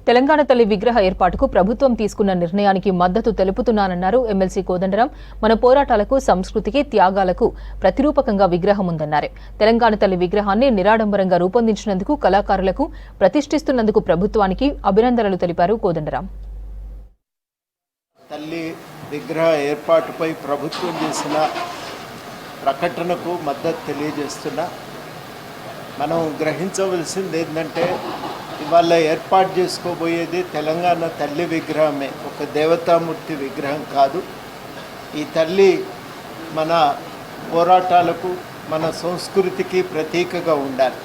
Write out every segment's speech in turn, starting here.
తెలంగాణ తల్లి విగ్రహ ఏర్పాటుకు ప్రభుత్వం తీసుకున్న నిర్ణయానికి మద్దతు తెలుపుతున్నానన్నారు ఎమ్మెల్సీ కోదండరాం. మన పోరాటాలకు, సంస్కృతికి, త్యాగాలకు ప్రతిరూపకంగా విగ్రహం ఉందన్నారు. తెలంగాణ తల్లి విగ్రహాన్ని నిరాడంబరంగా రూపొందించినందుకు, కళాకారులకు ప్రతిష్ఠిస్తున్నందుకు ప్రభుత్వానికి అభినందనలు తెలిపారు కోదండరాం. తల్లి విగ్రహ ఏర్పాటుపై ప్రభుత్వం చేసిన ప్రకటనకు మద్దతు తెలియజేస్తున్నా. మనం గ్రహించవలసింది ఏంటంటే, ఇవాళ ఏర్పాటు చేసుకోబోయేది తెలంగాణ తల్లి విగ్రహమే, ఒక దేవతామూర్తి విగ్రహం కాదు. ఈ తల్లి మన పోరాటాలకు, మన సంస్కృతికి ప్రతీకగా ఉండాలి.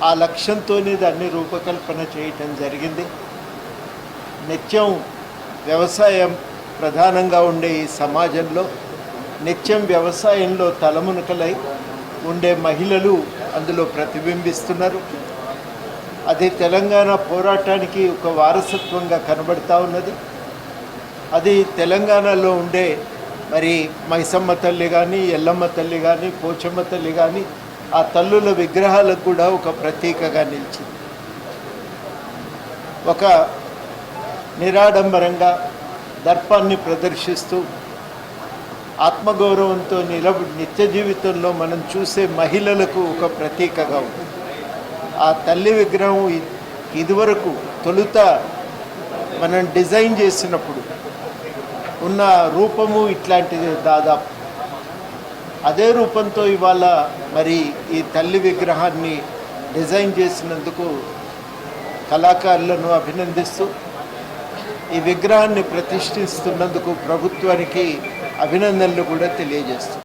ఆ లక్ష్యంతోనే దాన్ని రూపకల్పన చేయటం జరిగింది. నిత్యం వ్యవసాయం ప్రధానంగా ఉండే ఈ సమాజంలో నిత్యం వ్యవసాయంలో తలమునకలై ఉండే మహిళలు అందులో ప్రతిబింబిస్తున్నారు. అది తెలంగాణ పోరాటానికి ఒక వారసత్వంగా కనబడతా ఉన్నది. అది తెలంగాణలో ఉండే మరి మైసమ్మ తల్లి కానీ, ఎల్లమ్మ తల్లి కానీ, పోచమ్మ తల్లి కానీ, ఆ తల్లుల విగ్రహాలకు కూడా ఒక ప్రతీకగా నిలిచింది. ఒక నిరాడంబరంగా దర్పాన్ని ప్రదర్శిస్తూ ఆత్మగౌరవంతో నిత్య జీవితంలో మనం చూసే మహిళలకు ఒక ప్రతీకగా ఉంది. ఆ తల్లి విగ్రహం ఇదివరకు తొలుత మనం డిజైన్ చేసినప్పుడు ఉన్న రూపము ఇట్లాంటిది దాదాపు అదే రూపంతో ఇవాళ మరి ఈ తల్లి విగ్రహాన్ని డిజైన్ చేసినందుకు కళాకారులను అభినందిస్తూ, ఈ విగ్రహాన్ని ప్రతిష్ఠిస్తున్నందుకు ప్రభుత్వానికి అభినందనలు కూడా తెలియజేస్తాం.